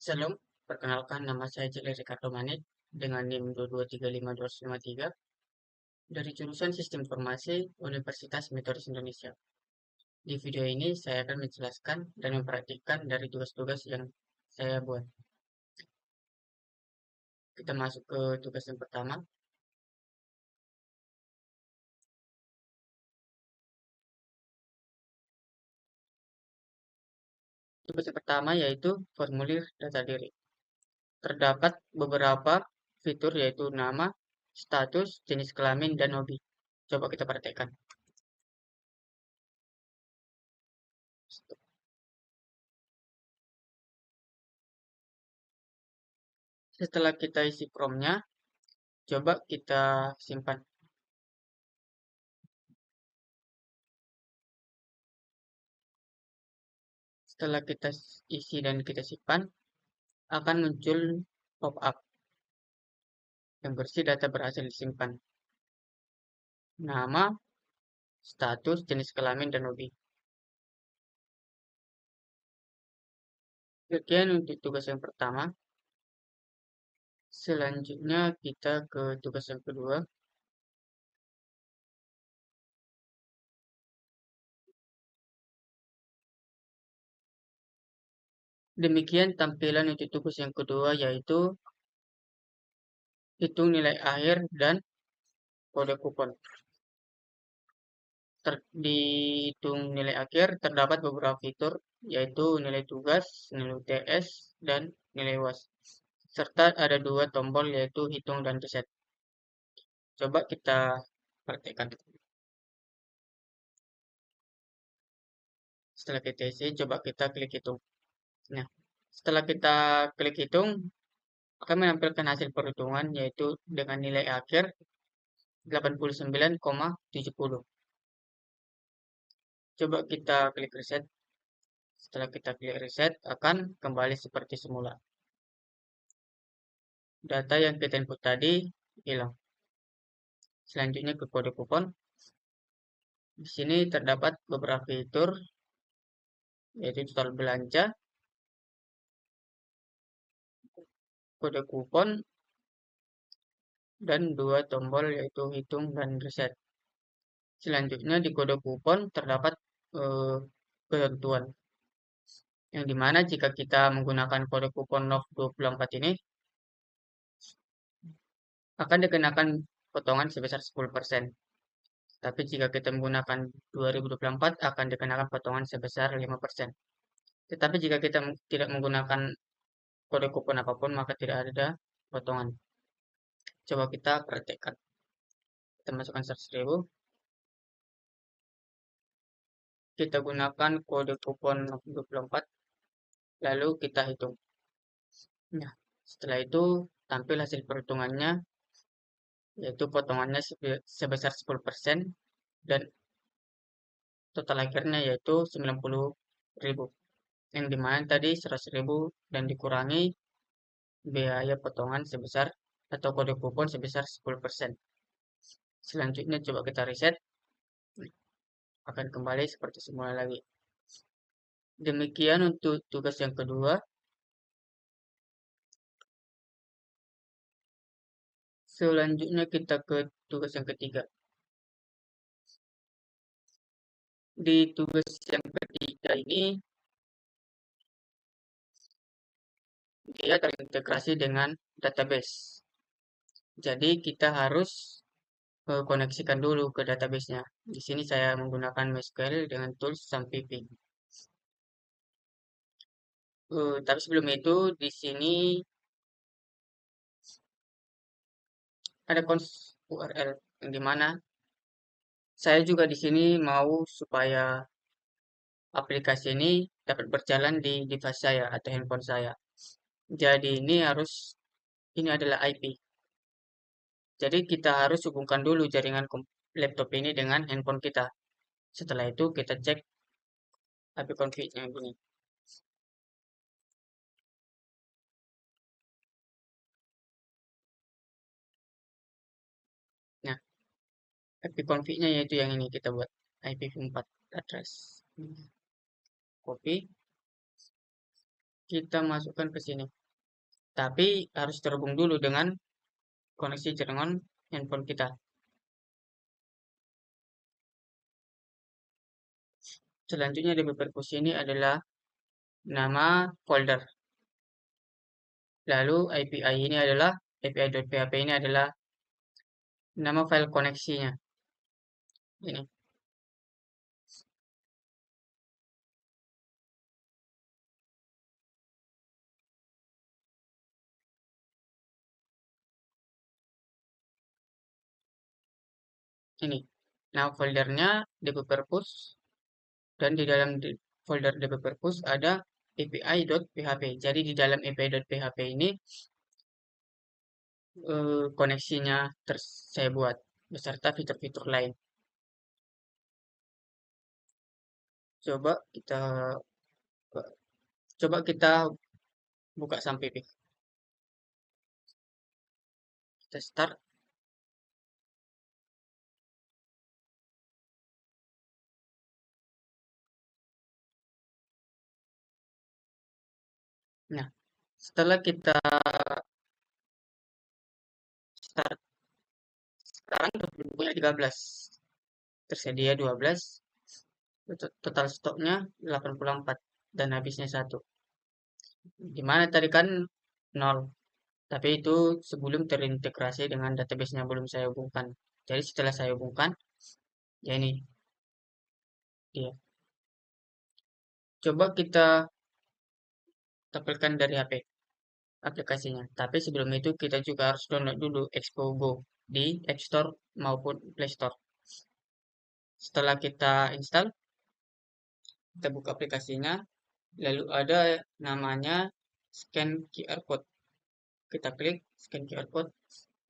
Salam, perkenalkan nama saya Jeli Ricardo Manik dengan NIM 2235253 dari jurusan Sistem Informasi Universitas Metodis Indonesia. Di video ini saya akan menjelaskan dan memperhatikan dari tugas-tugas yang saya buat. Kita masuk ke tugas yang pertama. Tugas yang pertama yaitu formulir data diri. Terdapat beberapa fitur yaitu nama, status, jenis kelamin, dan hobi. Coba kita perhatikan. Setelah kita isi promnya, coba kita simpan. Setelah kita isi dan kita simpan, akan muncul pop-up yang berisi data berhasil disimpan. Nama, status, jenis kelamin, dan hobi. Sekian untuk tugas yang pertama. Selanjutnya kita ke tugas yang kedua. Demikian tampilan untuk tugas yang kedua, yaitu hitung nilai akhir dan kode kupon. Di hitung nilai akhir terdapat beberapa fitur, yaitu nilai tugas, nilai UTS, dan nilai UAS. Serta ada dua tombol, yaitu hitung dan reset. Coba kita praktekkan. Setelah kita isi, coba kita klik hitung. Nah, setelah kita klik hitung, akan menampilkan hasil perhitungan, yaitu dengan nilai akhir 89,70. Coba kita klik reset. Setelah kita klik reset, akan kembali seperti semula. Data yang kita input tadi hilang. Selanjutnya ke kode kupon. Di sini terdapat beberapa fitur, yaitu total belanja, kode kupon, dan dua tombol, yaitu hitung dan reset. Selanjutnya di kode kupon terdapat ketentuan, yang dimana jika kita menggunakan kode kupon NOV24 ini, akan dikenakan potongan sebesar 10%. Tapi jika kita menggunakan 2024, akan dikenakan potongan sebesar 5%. Tetapi jika kita tidak menggunakan kode kupon apapun, maka tidak ada potongan. Coba kita praktekkan. Kita masukkan 100.000. Kita gunakan kode kupon 24, lalu kita hitung. Nah, setelah itu tampil hasil perhitungannya, yaitu potongannya sebesar 10% dan total akhirnya yaitu 90.000. Yang dimana tadi 100.000 dan dikurangi biaya potongan sebesar atau kode kupon sebesar 10%. Selanjutnya coba kita reset, akan kembali seperti semula lagi. Demikian untuk tugas yang kedua. Selanjutnya kita ke tugas yang ketiga. Di tugas yang ketiga ini, dia terintegrasi dengan database. Jadi kita harus koneksikan dulu ke database-nya. Di sini saya menggunakan MySQL dengan tools SAMPP. Tapi sebelum itu, di sini ada cons URL yang dimana saya juga di sini mau supaya aplikasi ini dapat berjalan di device saya atau handphone saya. Jadi ini adalah IP. Jadi kita harus hubungkan dulu jaringan laptop ini dengan handphone kita. Setelah itu kita cek IP config-nya ini. Nah, IP config-nya yaitu yang ini kita buat IPv4 address. Copy. kita masukkan ke sini. Tapi harus terhubung dulu dengan koneksi dengan handphone kita. Selanjutnya di perpus ini adalah nama folder. Lalu API ini adalah API.php ini adalah nama file koneksinya. Ini. Ini. Nama foldernya dbpurpose dan di dalam folder dbpurpose ada api.php. Jadi di dalam api.php ini koneksinya saya buat beserta fitur-fitur lain. Coba kita coba kita buka sampai kita start. Nah, setelah kita start sekarang punya 13. Tersedia 12. Total stoknya 84 dan habisnya 1. Dimana tadi kan 0. Tapi itu sebelum terintegrasi dengan database-nya belum saya hubungkan. Jadi setelah saya hubungkan, ya ini dia. Coba kita tampilkan dari HP aplikasinya. Tapi sebelum itu kita juga harus download dulu Expo Go di App Store maupun Play Store. Setelah kita install, kita buka aplikasinya, lalu ada namanya scan QR code. Kita klik scan QR code,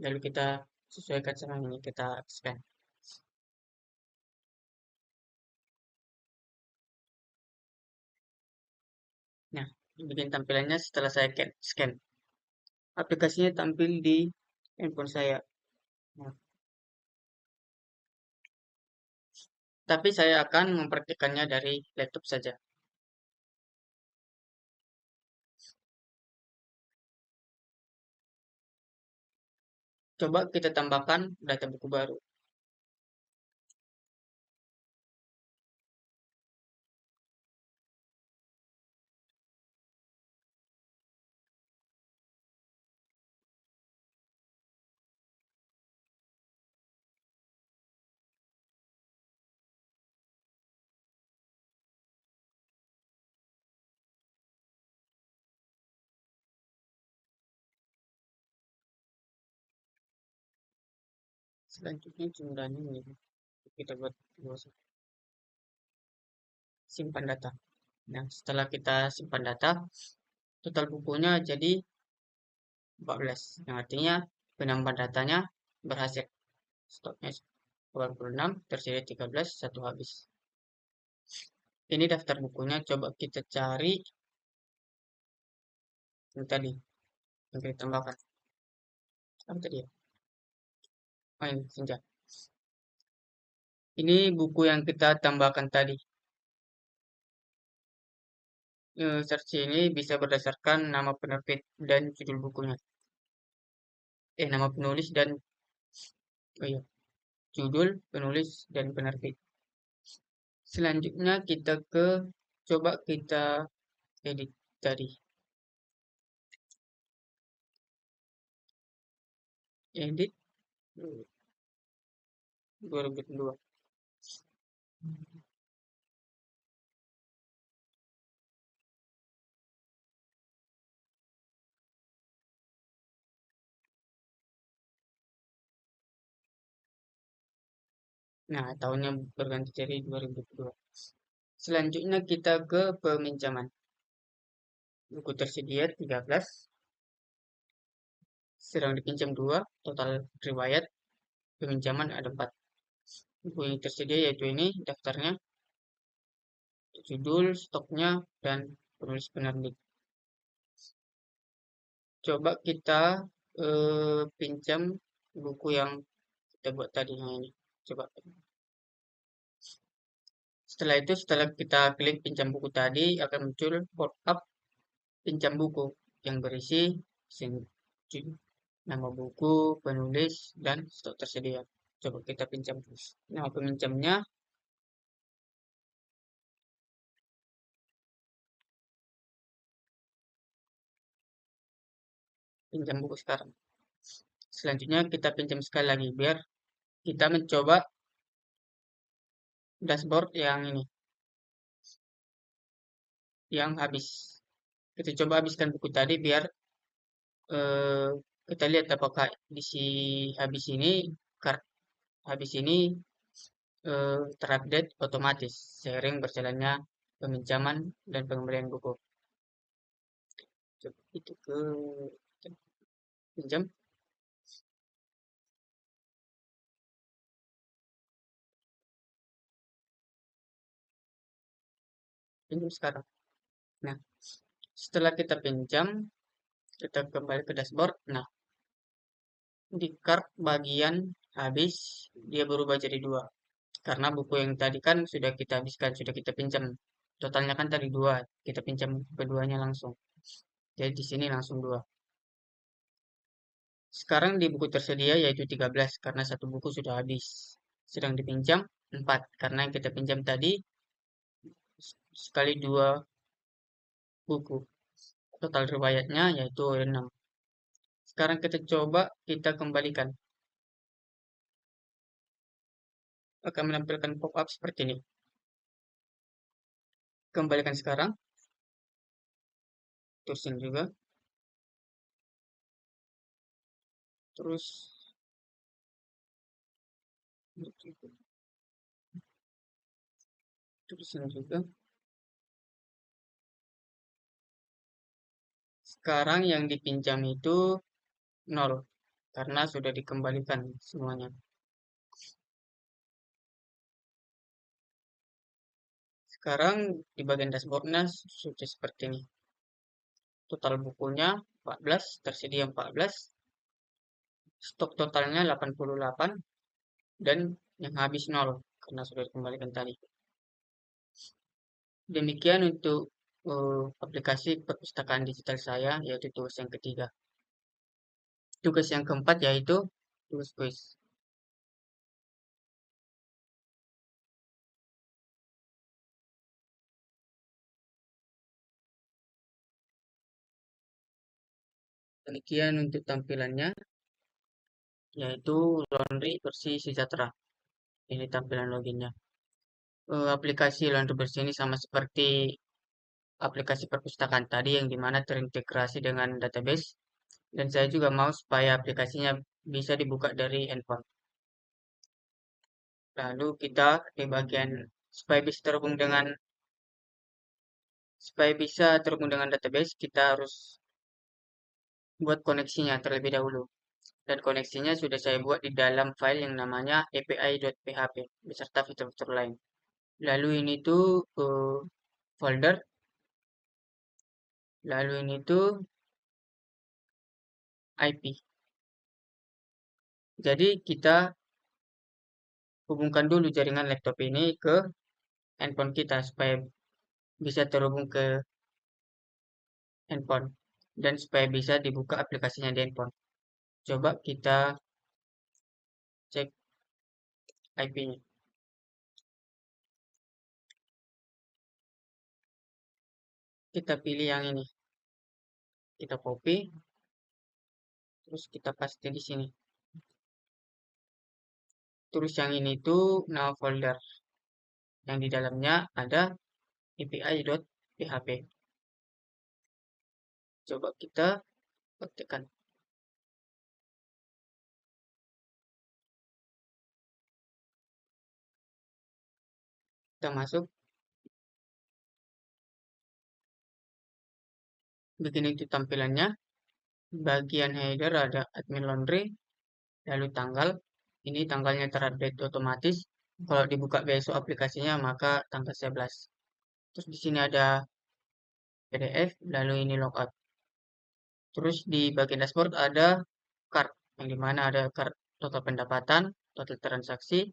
lalu kita sesuaikan sama ini, kita scan. Nah, bikin tampilannya setelah saya scan. Aplikasinya tampil di handphone saya. Nah, tapi saya akan mempraktikkannya dari laptop saja. Coba kita tambahkan data buku baru. Selanjutnya jumlahnya ini kita buat simpan data. Nah, setelah kita simpan data, total bukunya jadi 14. Yang artinya penambahan datanya berhasil. Stoknya 86, tersedia 13, satu habis. Ini daftar bukunya, coba kita cari yang tadi, yang kita tambahkan. Apa tadi ya? Oh, ini, senja. Ini buku yang kita tambahkan tadi. Search ini bisa berdasarkan nama penerbit dan judul bukunya. Nama penulis dan, oh iya, judul, penulis, dan penerbit. Selanjutnya kita coba kita edit tadi. Edit 2002. Nah, tahunnya berganti jadi 2002. Selanjutnya kita ke peminjaman. Buku tersedia 13, sedang dipinjam 2, total riwayat peminjaman ada 4. Buku yang tersedia yaitu ini, daftarnya, judul, stoknya, dan penulis penerbit. Coba kita pinjam buku yang kita buat tadi. Nah, ini. Coba. Setelah itu, setelah kita klik pinjam buku tadi, akan muncul pop-up pinjam buku yang berisi nama buku, penulis, dan stok tersedia. Coba kita pinjam. Nama peminjamnya, pinjam buku sekarang. Selanjutnya kita pinjam sekali lagi biar kita mencoba dashboard yang ini, yang habis. Kita coba habiskan buku tadi biar eh, kita lihat apakah di si habis ini habis ini terupdate otomatis seiring berjalannya peminjaman dan pengembalian buku. Coba itu ke pinjam, pinjam sekarang. Nah, setelah kita pinjam, kita kembali ke dashboard. Nah, di cart bagian habis dia berubah jadi dua. Karena buku yang tadi kan sudah kita habiskan, sudah kita pinjam. Totalnya kan tadi dua, kita pinjam keduanya langsung. Jadi di sini langsung dua. Sekarang di buku tersedia yaitu 13 karena satu buku sudah habis. Sedang dipinjam 4 karena yang kita pinjam tadi sekali dua buku. Total riwayatnya yaitu 6. Sekarang kita coba kita kembalikan. Akan menampilkan pop-up seperti ini. Kembalikan sekarang. Terusin juga. Terus terusin juga. Sekarang yang dipinjam itu 0 karena sudah dikembalikan semuanya. Sekarang di bagian dashboardnya sudah seperti ini. Total bukunya 14, tersedia 14, stok totalnya 88, dan yang habis 0 karena sudah dikembalikan tadi. Demikian untuk aplikasi perpustakaan digital saya, yaitu tugas yang ketiga. Tugas yang keempat yaitu tugas kuis. Demikian untuk tampilannya, yaitu Laundry versi sejahtera. Ini tampilan loginnya. Aplikasi Laundry versi ini sama seperti aplikasi perpustakaan tadi yang dimana terintegrasi dengan database. Dan saya juga mau supaya aplikasinya bisa dibuka dari handphone. Lalu kita di bagian supaya bisa terhubung dengan database, kita harus buat koneksinya terlebih dahulu. Dan koneksinya sudah saya buat di dalam file yang namanya api.php beserta fitur-fitur lain. Lalu ini tuh folder. Lalu ini tuh IP. Jadi kita hubungkan dulu jaringan laptop ini ke handphone kita supaya bisa terhubung ke handphone dan supaya bisa dibuka aplikasinya di handphone. Coba kita cek IP-nya. Kita pilih yang ini. Kita copy, terus kita paste di sini. Terus yang ini tuh nama folder. Yang di dalamnya ada api.php. Coba kita ketikkan. Kita masuk. Begini itu tampilannya. Bagian header ada admin laundry, lalu tanggal. Ini tanggalnya terupdate otomatis. Kalau dibuka besok aplikasinya maka tanggal 11. Terus di sini ada PDF, lalu ini logout. Terus di bagian dashboard ada card, yang dimana ada card total pendapatan, total transaksi,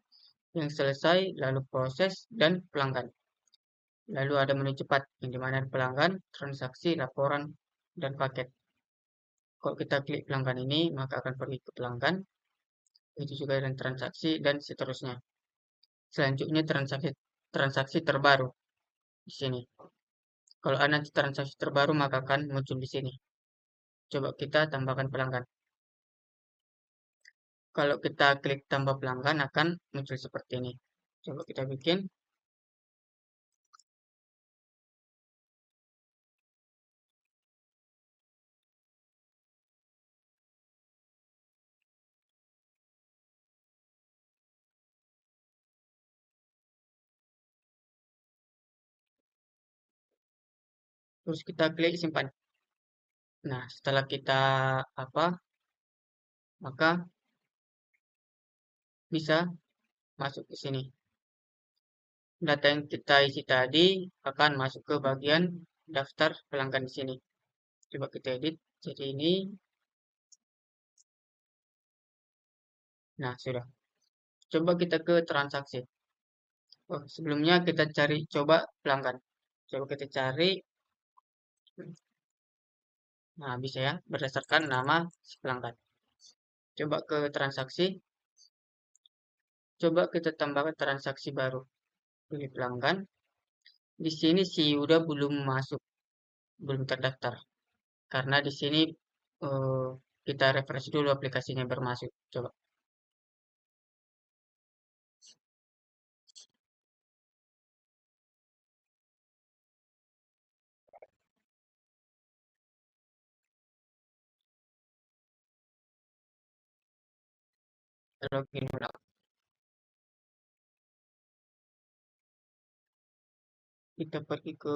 yang selesai, lalu proses, dan pelanggan. Lalu ada menu cepat, yang dimana pelanggan, transaksi, laporan, dan paket. Kalau kita klik pelanggan ini, maka akan pergi ke pelanggan, itu juga dengan transaksi, dan seterusnya. Selanjutnya transaksi transaksi terbaru di sini. Kalau ada transaksi terbaru, maka akan muncul di sini. Coba kita tambahkan pelanggan. Kalau kita klik tambah pelanggan, akan muncul seperti ini. Coba kita bikin. Terus kita klik simpan. Nah, setelah kita apa, maka bisa masuk ke sini. Data yang kita isi tadi akan masuk ke bagian daftar pelanggan di sini. Coba kita edit. Jadi ini. Nah, sudah. Coba kita ke transaksi. Oh, sebelumnya kita cari coba pelanggan. Coba kita cari. Nah, bisa ya, berdasarkan nama si pelanggan. Coba ke transaksi. Coba kita tambahkan transaksi baru. Pilih pelanggan. Di sini si Yuda belum masuk, belum terdaftar. Karena di sini eh, kita refresh dulu aplikasinya bermasuk. Coba kita login ulang. Kita pergi ke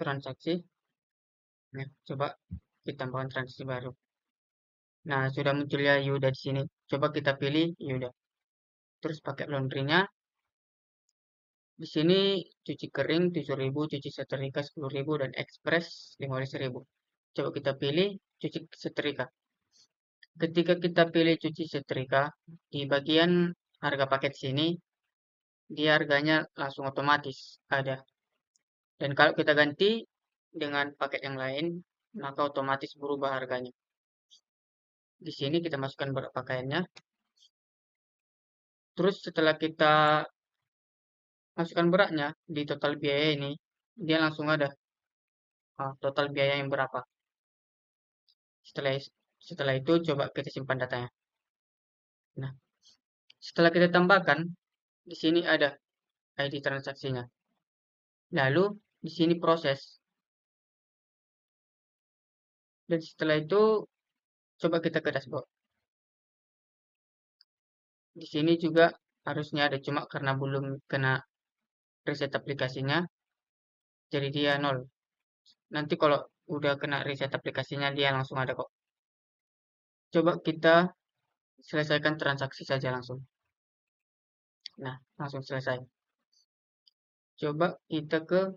transaksi. Nah, coba kita tambahkan transaksi baru. Nah, sudah muncul ya Yuda di sini. Coba kita pilih Yuda. Terus pakai laundry-nya. Di sini cuci kering 7.000, cuci setrika 10.000, dan ekspres 15.000. Coba kita pilih cuci setrika. Ketika kita pilih cuci setrika, di bagian harga paket sini, dia harganya langsung otomatis ada. Dan kalau kita ganti dengan paket yang lain, maka otomatis berubah harganya. Di sini kita masukkan berat pakaiannya. Terus setelah kita masukkan beratnya di total biaya ini, dia langsung ada total biaya yang berapa. Setelah setelah itu coba kita simpan datanya. Nah, setelah kita tambahkan, di sini ada ID transaksinya. Lalu di sini proses. Dan setelah itu coba kita ke dashboard. Di sini juga harusnya ada, cuma karena belum kena reset aplikasinya, jadi dia 0. Nanti kalau udah kena reset aplikasinya, dia langsung ada kok. Coba kita selesaikan transaksi saja langsung. Nah, langsung selesai. Coba kita ke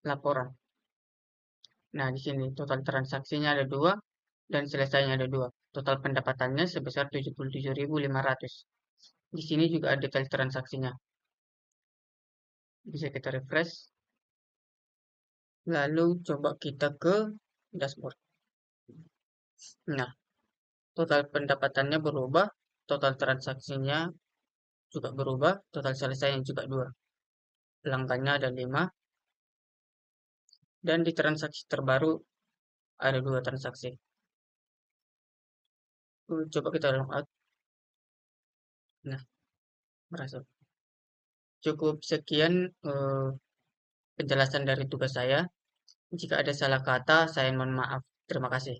laporan. Nah, di sini total transaksinya ada 2 dan selesainya ada 2. Total pendapatannya sebesar 77.500. Di sini juga ada detail transaksinya. Bisa kita refresh. Lalu coba kita ke dashboard. Nah, total pendapatannya berubah, total transaksinya juga berubah, total selesainya juga 2. Pelanggannya ada 5, dan di transaksi terbaru ada 2 transaksi. Coba kita log out. Nah, berhasil. Cukup sekian penjelasan dari tugas saya. Jika ada salah kata, saya mohon maaf. Terima kasih.